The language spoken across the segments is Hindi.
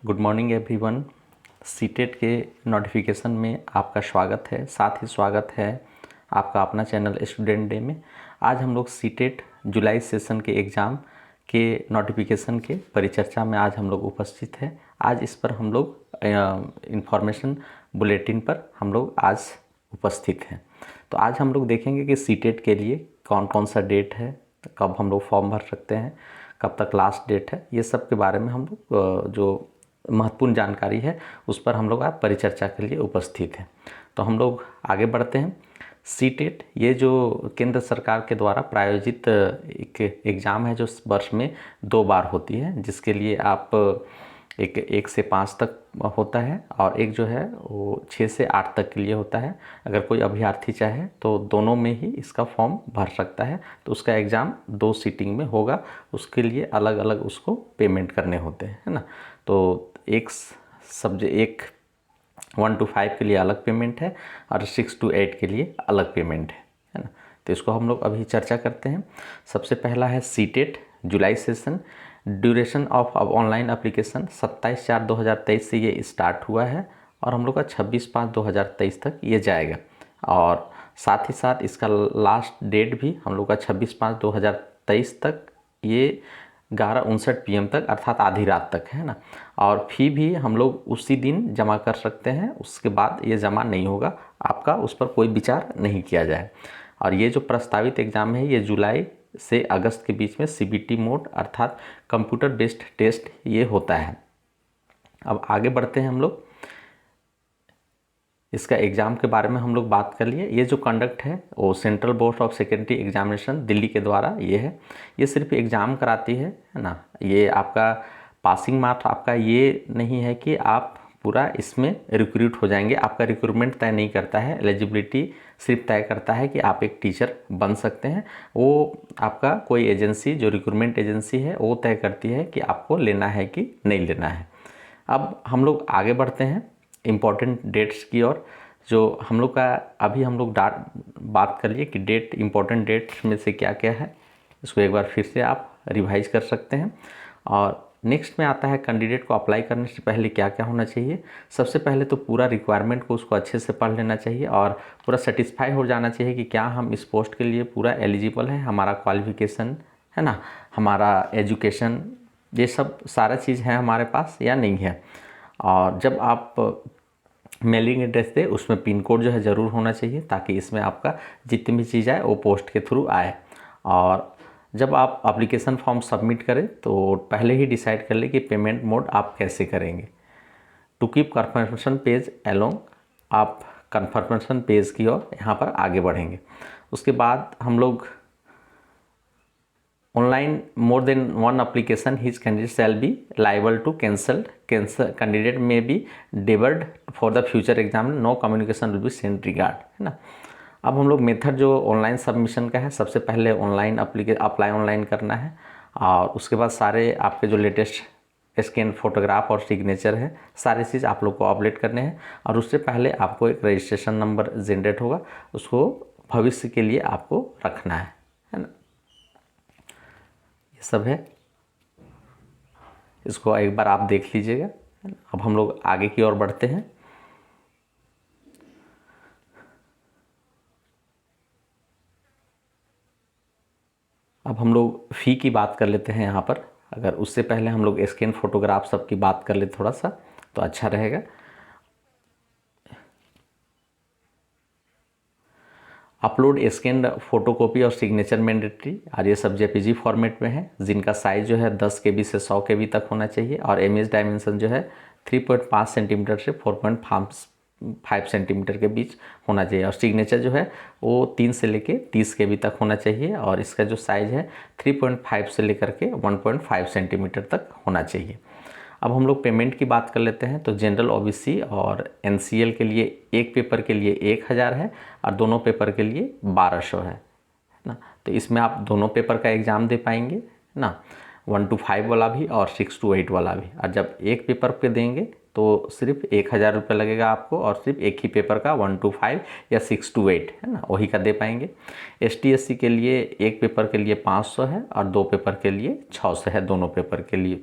Good morning everyone. सीटेट के नोटिफिकेशन में आपका स्वागत है। साथ ही स्वागत है आपका अपना चैनल स्टूडेंट डे में। आज हम लोग सीटेट जुलाई सेशन के एग्ज़ाम के नोटिफिकेशन के परिचर्चा में आज हम लोग उपस्थित हैं। आज इस पर हम लोग इंफॉर्मेशन बुलेटिन पर हम लोग आज उपस्थित हैं। तो आज हम लोग देखेंगे कि सीटेट के लिए कौन कौन सा डेट है, कब हम लोग फॉर्म भर सकते हैं, कब तक लास्ट डेट है, ये सब के बारे में हम लोग जो महत्वपूर्ण जानकारी है उस पर हम लोग आज परिचर्चा के लिए उपस्थित हैं। तो हम लोग आगे बढ़ते हैं। सीटेट ये जो केंद्र सरकार के द्वारा प्रायोजित एक एग्ज़ाम है जो वर्ष में 2 बार होती है, जिसके लिए आप एक से 5 तक होता है और एक जो है वो 6 से 8 तक के लिए होता है। अगर कोई अभ्यर्थी चाहे तो दोनों में ही इसका फॉर्म भर सकता है। तो उसका एग्ज़ाम 2 सीटिंग में होगा, उसके लिए अलग अलग उसको पेमेंट करने होते हैं, है ना। तो एक सब्जेक्ट 1 to 5 के लिए अलग पेमेंट है और 6 to 8 के लिए अलग पेमेंट है ना। तो इसको हम लोग अभी चर्चा करते हैं। सबसे पहला है CTET July session. Duration of online application 27/4/2023 से ये स्टार्ट हुआ है और हम लोग का 26/5/2023 तक ये जाएगा। और साथ ही साथ इसका लास्ट डेट भी हम लोग का 26/5/2023 तक, ये 11:59 PM तक अर्थात आधी रात तक है ना। और फी भी हम लोग उसी दिन जमा कर सकते हैं, उसके बाद ये जमा नहीं होगा आपका, उस पर कोई विचार नहीं किया जाए। और ये जो प्रस्तावित एग्ज़ाम है ये जुलाई से अगस्त के बीच में CBT मोड अर्थात कंप्यूटर बेस्ड टेस्ट ये होता है। अब आगे बढ़ते हैं हम लोग। इसका एग्ज़ाम के बारे में हम लोग बात कर लिए। ये जो कंडक्ट है वो central board of secondary examination Delhi के द्वारा ये है। ये सिर्फ एग्ज़ाम कराती है ना। ये आपका पासिंग मार्क्स आपका ये नहीं है कि आप पूरा इसमें रिक्रूट हो जाएंगे। आपका रिक्रूटमेंट तय नहीं करता है, एलिजिबिलिटी सिर्फ तय करता है कि आप एक टीचर बन सकते हैं। वो आपका कोई एजेंसी जो रिक्रूटमेंट एजेंसी है वो तय करती है कि आपको लेना है कि नहीं लेना है। अब हम लोग आगे बढ़ते हैं इम्पॉर्टेंट डेट्स की ओर। जो हम लोग का अभी हम लोग बात कर लिए कि डेट इम्पॉर्टेंट डेट्स में से क्या क्या है, इसको एक बार फिर से आप रिवाइज कर सकते हैं। और नेक्स्ट में आता है कैंडिडेट को अप्लाई करने से पहले क्या क्या होना चाहिए। सबसे पहले तो पूरा रिक्वायरमेंट को उसको अच्छे से पढ़ लेना चाहिए और पूरा सेटिस्फाई हो जाना चाहिए कि क्या हम इस पोस्ट के लिए पूरा एलिजिबल हैं, हमारा क्वालिफिकेशन है ना, हमारा एजुकेशन, ये सब सारा चीज़ है हमारे पास या नहीं है। और जब आप मेलिंग एड्रेस दे उसमें पिन कोड जो है ज़रूर होना चाहिए, ताकि इसमें आपका जितनी भी चीज़ आए वो पोस्ट के थ्रू आए। और जब आप एप्लीकेशन फॉर्म सबमिट करें तो पहले ही डिसाइड कर लें कि पेमेंट मोड आप कैसे करेंगे। To keep confirmation page along, आप कन्फर्मेशन पेज की ओर यहाँ पर आगे बढ़ेंगे। उसके बाद हम लोग online more than one application his candidate shall be liable to cancel candidate में be debarred for the future exam, no communication will be sent regard, है ना। अब हम लोग मेथड जो ऑनलाइन सबमिशन का है, सबसे पहले ऑनलाइन अप्लाई ऑनलाइन करना है और उसके बाद सारे आपके जो लेटेस्ट स्कैन फोटोग्राफ और सिग्नेचर है सारी चीज़ आप लोग को अपडेट करने हैं। और उससे पहले आपको एक रजिस्ट्रेशन नंबर जनरेट होगा, उसको भविष्य के लिए आपको रखना है ना। ये सब है, इसको एक बार आप देख लीजिएगा। अब हम लोग आगे की ओर बढ़ते हैं। अब हम लोग फ़ी की बात कर लेते हैं यहाँ पर। अगर उससे पहले हम लोग स्कैन फोटोग्राफ सब की बात कर ले थोड़ा सा तो अच्छा रहेगा। अपलोड स्कैन फोटोकॉपी और सिग्नेचर मैंडेटरी, और ये सब JPG फॉर्मेट में है, जिनका साइज़ जो है 10 KB से 100 KB तक होना चाहिए और इमेज डायमेंशन जो है 3.5 सेंटीमीटर से 4.5 सेंटीमीटर के बीच होना चाहिए। और सिग्नेचर जो है वो 3 से लेके 30 KB तक होना चाहिए और इसका जो साइज़ है 3.5 से लेकर के 1.5 सेंटीमीटर तक होना चाहिए। अब हम लोग पेमेंट की बात कर लेते हैं। तो जनरल OBC और NCL के लिए एक पेपर के लिए 1000 है और दोनों पेपर के लिए 1200 है ना। तो इसमें आप दोनों पेपर का एग्ज़ाम दे पाएंगे ना, 1 to 5 वाला भी और 6 to 8 वाला भी। और जब एक पेपर पे देंगे तो सिर्फ 1000 रुपये लगेगा आपको और सिर्फ एक ही पेपर का 1 to 5 या 6 to 8 है ना, वही का दे पाएंगे। ST SC के लिए एक पेपर के लिए 500 है और 2 पेपर के लिए 600 है, दोनों पेपर के लिए।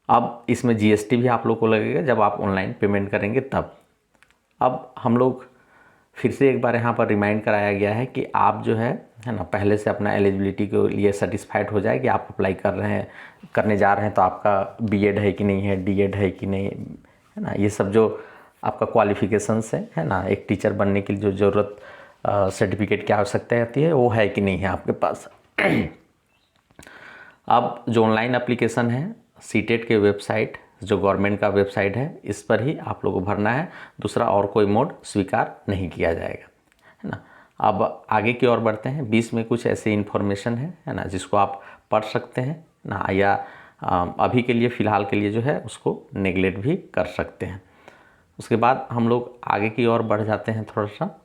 अब इसमें जीएसटी भी आप लोग को लगेगा जब आप ऑनलाइन पेमेंट करेंगे तब। अब हम लोग फिर से एक बार यहाँ पर रिमाइंड कराया गया है कि आप जो है ना, पहले से अपना एलिजिबिलिटी के लिए सेटिस्फाइड हो जाए कि आप अप्लाई कर रहे हैं, करने जा रहे हैं, तो आपका बीएड है कि नहीं है, डीएड है कि नहीं है ना, ये सब जो आपका क्वालिफिकेशंस है ना, एक टीचर बनने के लिए जो ज़रूरत सर्टिफिकेट की आवश्यकता आती है वो है कि नहीं है आपके पास। अब जो ऑनलाइन एप्लीकेशन है सीटेट के वेबसाइट, जो गवर्नमेंट का वेबसाइट है, इस पर ही आप लोगों को भरना है, दूसरा और कोई मोड स्वीकार नहीं किया जाएगा, है ना। अब आगे की ओर बढ़ते हैं। 20 में कुछ ऐसी इन्फॉर्मेशन है ना, जिसको आप पढ़ सकते हैं ना, या अभी के लिए फ़िलहाल के लिए जो है उसको नेगलेक्ट भी कर सकते हैं। उसके बाद हम लोग आगे की ओर बढ़ जाते हैं थोड़ा सा।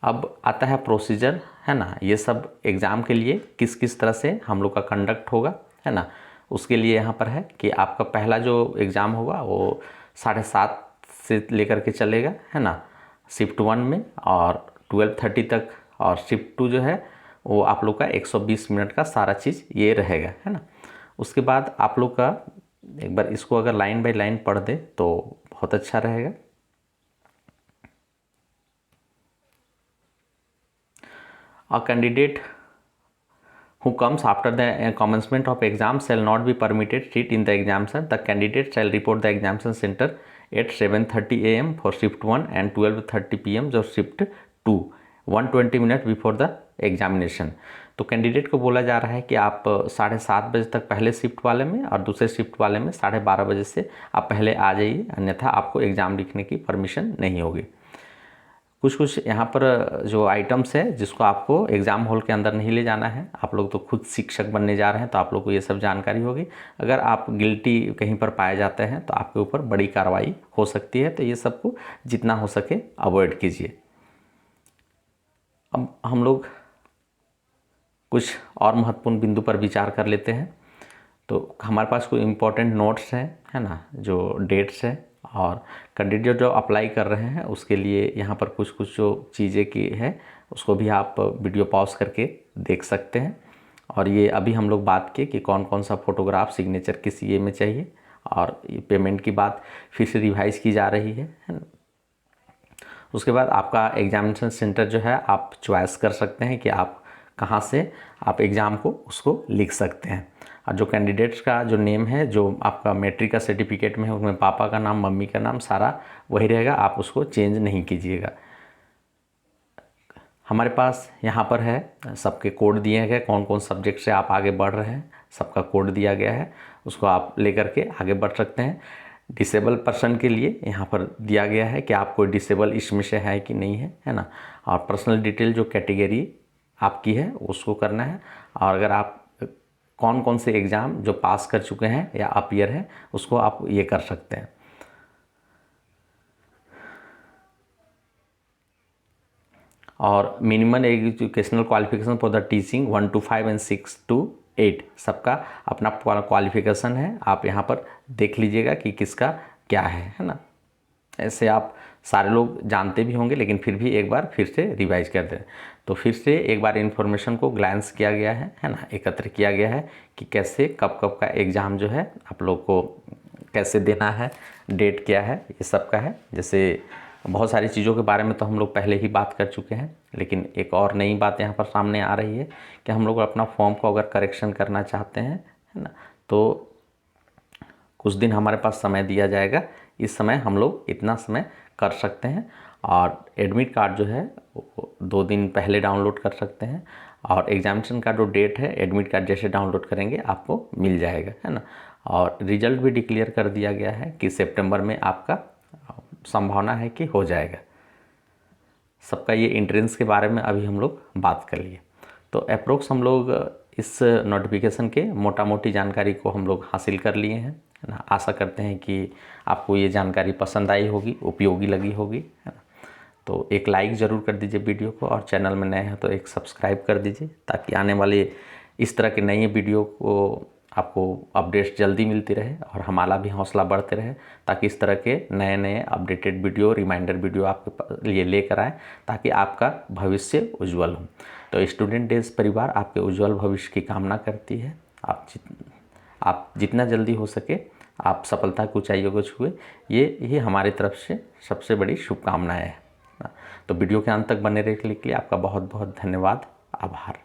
अब आता है प्रोसीजर, है ना, ये सब एग्ज़ाम के लिए किस किस तरह से हम लोग का कंडक्ट होगा, है ना। उसके लिए यहाँ पर है कि आपका पहला जो एग्ज़ाम होगा वो 7:30 से लेकर के चलेगा, है ना, शिफ्ट 1 में, और 12:30 तक, और शिफ्ट 2 जो है वो आप लोग का 120 मिनट का सारा चीज़ ये रहेगा, है ना। उसके बाद आप लोग का एक बार इसको अगर लाइन बाय लाइन पढ़ दे तो बहुत अच्छा रहेगा। A candidate who comes after the commencement of exam shall not be permitted seat in the examination. The candidate shall report the examination center at 7:30 AM for shift 1 and 12:30 PM जो shift 2, 120 minute before the examination. तो कैंडिडेट को बोला जा रहा है कि आप 7:30 बजे तक पहले शिफ्ट वाले में और दूसरे शिफ्ट वाले में 12:30 बजे से आप पहले आ जाइए, अन्यथा आपको एग्ज़ाम लिखने की परमिशन नहीं होगी। कुछ कुछ यहाँ पर जो आइटम्स है जिसको आपको एग्ज़ाम हॉल के अंदर नहीं ले जाना है, आप लोग तो खुद शिक्षक बनने जा रहे हैं तो आप लोग को ये सब जानकारी होगी। अगर आप गिल्टी कहीं पर पाए जाते हैं तो आपके ऊपर बड़ी कार्रवाई हो सकती है, तो ये सबको जितना हो सके अवॉइड कीजिए। अब हम लोग कुछ और महत्वपूर्ण बिंदु पर विचार कर लेते हैं। तो हमारे पास कोई इम्पोर्टेंट नोट्स हैं, है ना, जो डेट्स हैं, और कैंडिडेट जो अप्लाई कर रहे हैं उसके लिए यहाँ पर कुछ कुछ जो चीज़ें की है उसको भी आप वीडियो पॉज करके देख सकते हैं। और ये अभी हम लोग बात किए कि कौन कौन सा फ़ोटोग्राफ सिग्नेचर किस ये में चाहिए, और ये पेमेंट की बात फिर से रिवाइज की जा रही है ना। उसके बाद आपका एग्जामिनेशन सेंटर जो है आप चॉइस कर सकते हैं कि आप कहाँ से आप एग्ज़ाम को उसको लिख सकते हैं। और जो कैंडिडेट्स का जो नेम है, जो आपका मैट्रिक का सर्टिफिकेट में है, उसमें पापा का नाम, मम्मी का नाम सारा वही रहेगा, आप उसको चेंज नहीं कीजिएगा। हमारे पास यहाँ पर है सबके कोड दिए गए, कौन कौन सब्जेक्ट से आप आगे बढ़ रहे हैं सबका कोड दिया गया है, उसको आप लेकर के आगे बढ़ सकते हैं। डिसेबल पर्सन के लिए यहाँ पर दिया गया है कि आप कोई डिसेबल इसमें से है कि नहीं है ना। और पर्सनल डिटेल जो कैटेगरी आपकी है उसको करना है, और अगर आप कौन कौन से एग्ज़ाम जो पास कर चुके हैं या अपीयर हैं उसको आप ये कर सकते हैं। और minimum educational qualification for the teaching 1 to 5 and 6 to 8 सबका अपना क्वालिफिकेशन है, आप यहाँ पर देख लीजिएगा कि किसका क्या है ना। ऐसे आप सारे लोग जानते भी होंगे, लेकिन फिर भी एक बार फिर से रिवाइज कर दें। तो फिर से एक बार इन्फॉर्मेशन को ग्लैंस किया गया है ना, एकत्र किया गया है कि कैसे कब कब का एग्ज़ाम जो है आप लोग को कैसे देना है, डेट क्या है, ये सब का है। जैसे बहुत सारी चीज़ों के बारे में तो हम लोग पहले ही बात कर चुके हैं, लेकिन एक और नई बात यहाँ पर सामने आ रही है कि हम लोग अपना फॉर्म को अगर करेक्शन करना चाहते हैं, है ना, तो कुछ दिन हमारे पास समय दिया जाएगा। इस समय हम लोग इतना समय कर सकते हैं, और एडमिट कार्ड जो है वो 2 दिन पहले डाउनलोड कर सकते हैं, और एग्जामिनेशन का जो डेट है एडमिट कार्ड जैसे डाउनलोड करेंगे आपको मिल जाएगा, है ना। और रिजल्ट भी डिक्लेयर कर दिया गया है कि सितंबर में आपका संभावना है कि हो जाएगा। सबका ये एंट्रेंस के बारे में अभी हम लोग बात कर लिए। तो अप्रोक्स हम लोग इस नोटिफिकेशन के मोटा मोटी जानकारी को हम लोग हासिल कर लिए हैं, है ना। आशा करते हैं कि आपको ये जानकारी पसंद आई होगी, उपयोगी लगी होगी, है ना। तो एक लाइक ज़रूर कर दीजिए वीडियो को, और चैनल में नए हैं तो एक सब्सक्राइब कर दीजिए, ताकि आने वाले इस तरह के नए वीडियो को आपको अपडेट्स जल्दी मिलती रहे और हमारा भी हौसला बढ़ते रहे, ताकि इस तरह के नए नए अपडेटेड वीडियो, रिमाइंडर वीडियो आपके लिए लेकर आए, ताकि आपका भविष्य उज्जवल हो। तो स्टूडेंट डेज परिवार आपके उज्जवल भविष्य की कामना करती है। आप जितना जल्दी हो सके आप सफलता की ऊंचाइयों को छुए, ये हमारी तरफ से सबसे बड़ी शुभकामनाएं हैं। तो वीडियो के अंत तक बने रहने के लिए आपका बहुत बहुत धन्यवाद, आभार।